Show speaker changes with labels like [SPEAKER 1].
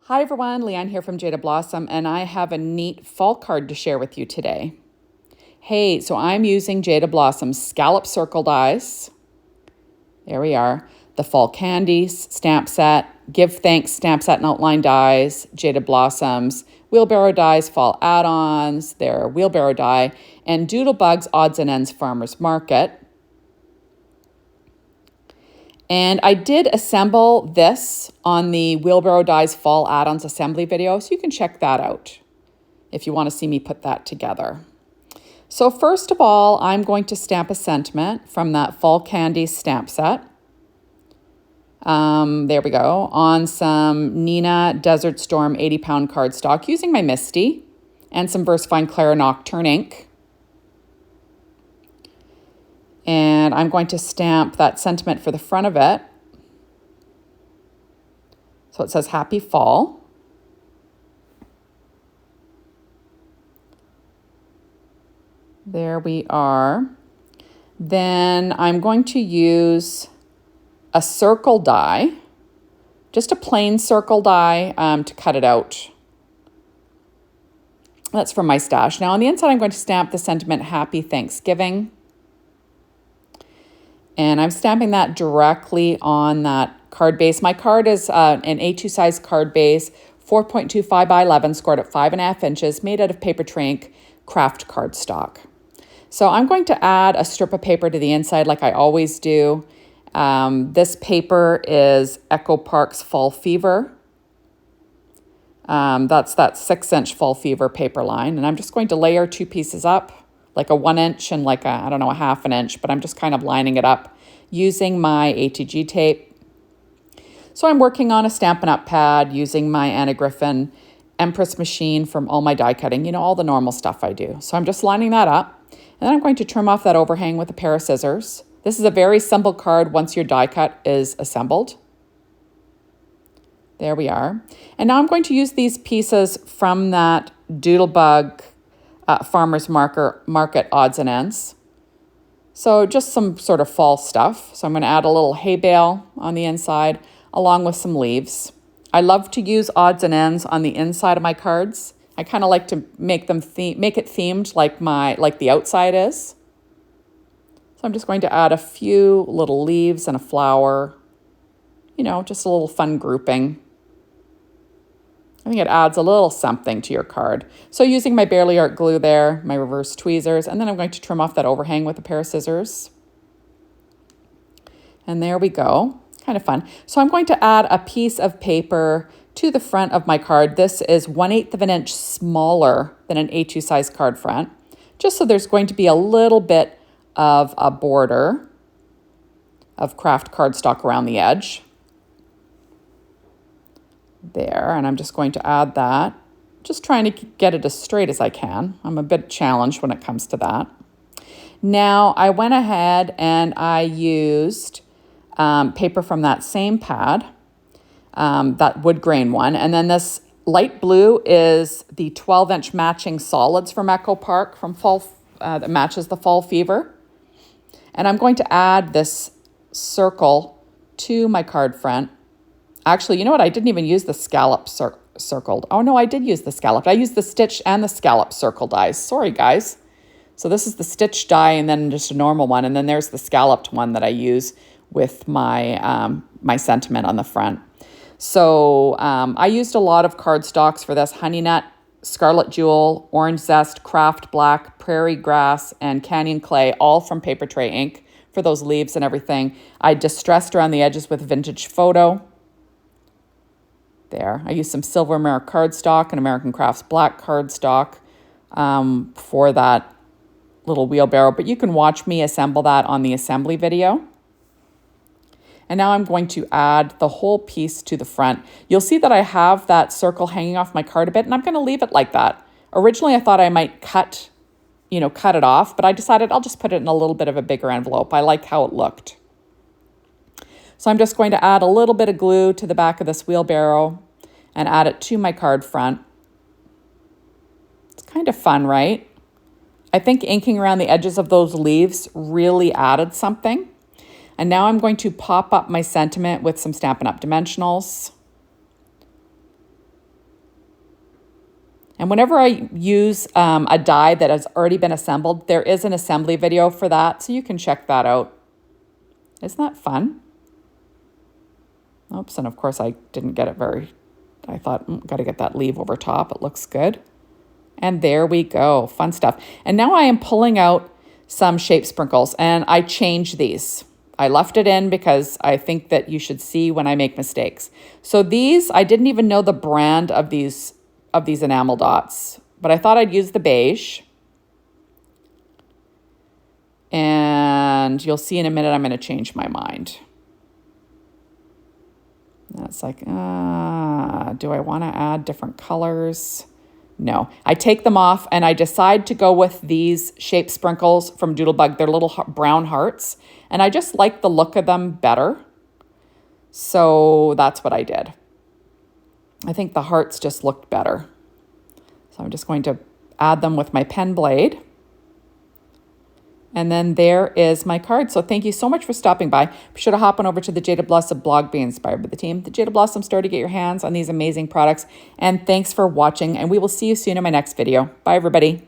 [SPEAKER 1] Hi everyone, Leanne here from Jada Blossom, and I have a neat fall card to share with you today. Hey, so I'm using Jada Blossom's Scallop Circle dies. There we are. The Fall Candies stamp set, Give Thanks stamp set and outline dies, Jada Blossom's Wheelbarrow dies, fall add-ons, their wheelbarrow die, and Doodlebugs Odds and Ends Farmers Market. And I did assemble this on the Wheelbarrow Dies Fall Add-ons assembly video, so you can check that out if you want to see me put that together. So first of all, I'm going to stamp a sentiment from that Fall Candies stamp set. There we go, on some Neenah Desert Storm 80-pound cardstock using my Misty and some VersaFine Clara Nocturne ink. And I'm going to stamp that sentiment for the front of it. So it says Happy Fall. There we are. Then I'm going to use a circle die, just a plain circle die to cut it out. That's from my stash. Now on the inside, I'm going to stamp the sentiment Happy Thanksgiving. And I'm stamping that directly on that card base. My card is an A2 size card base, 4.25 by 11, scored at 5.5 inches, made out of paper tray ink craft cardstock. So I'm going to add a strip of paper to the inside like I always do. This paper is Echo Park's Fall Fever. That's that 6-inch Fall Fever paper line. And I'm just going to layer two pieces up, like a 1 inch and like a, I don't know, a 1/2 inch, but I'm just kind of lining it up using my ATG tape. So I'm working on a Stampin' Up! Pad using my Anna Griffin Empress machine from all my die cutting, you know, all the normal stuff I do. So I'm just lining that up, and then I'm going to trim off that overhang with a pair of scissors. This is a very simple card once your die cut is assembled. There we are. And now I'm going to use these pieces from that Doodlebug Farmers Market Odds and Ends. So just some sort of fall stuff. So I'm going to add a little hay bale on the inside along with some leaves. I love to use odds and ends on the inside of my cards. I kind of like to make them make it themed like the outside is. So I'm just going to add a few little leaves and a flower. You know, just a little fun grouping. I think it adds a little something to your card. So using my Bearly Art glue there, my reverse tweezers, and then I'm going to trim off that overhang with a pair of scissors. And there we go. Kind of fun. So I'm going to add a piece of paper to the front of my card. This is 1/8 of an inch smaller than an A2 size card front, just so there's going to be a little bit of a border of craft cardstock around the edge. There, and I'm just going to add that, just trying to get it as straight as I can. I'm a bit challenged when it comes to that. Now I went ahead and I used paper from that same pad, that wood grain one, and then this light blue is the 12-inch matching solids from Echo Park from Fall that matches the Fall Fever. And I'm going to add this circle to my card front. Actually, you know what? I didn't even use the scallop circled. Oh, no, I did use the scallop. I used the stitch and the scallop circle dies. Sorry, guys. So this is the stitch die and then just a normal one. And then there's the scalloped one that I use with my, my sentiment on the front. So I used a lot of cardstocks for this: Honey Nut, Scarlet Jewel, Orange Zest, Craft Black, Prairie Grass, and Canyon Clay, all from paper tray ink for those leaves and everything. I distressed around the edges with Vintage Photo. There, I used some Silvermere cardstock and American Crafts black cardstock for that little wheelbarrow, but you can watch me assemble that on the assembly video. And now I'm going to add the whole piece to the front. You'll see that I have that circle hanging off my card a bit, and I'm going to leave it like that. Originally, I thought I might cut it off, but I decided I'll just put it in a little bit of a bigger envelope. I like how it looked. So I'm just going to add a little bit of glue to the back of this wheelbarrow and add it to my card front. It's kind of fun, right? I think inking around the edges of those leaves really added something. And now I'm going to pop up my sentiment with some Stampin' Up! Dimensionals. And whenever I use a die that has already been assembled, there is an assembly video for that, so you can check that out. Isn't that fun? Oops, and of course I didn't get it I thought, got to get that leaf over top. It looks good. And there we go, fun stuff. And now I am pulling out some shape sprinkles, and I changed these. I left it in because I think that you should see when I make mistakes. So these, I didn't even know the brand of these enamel dots, but I thought I'd use the beige. And you'll see in a minute I'm going to change my mind. That's like, do I want to add different colors? No, I take them off and I decide to go with these shape sprinkles from Doodlebug. They're little brown hearts, and I just like the look of them better. So that's what I did. I think the hearts just looked better. So I'm just going to add them with my pen blade. And then there is my card. So thank you so much for stopping by. Be sure to hop on over to the Jaded Blossom blog, Be Inspired by the Team, the Jaded Blossom store, to get your hands on these amazing products. And thanks for watching, and we will see you soon in my next video. Bye, everybody.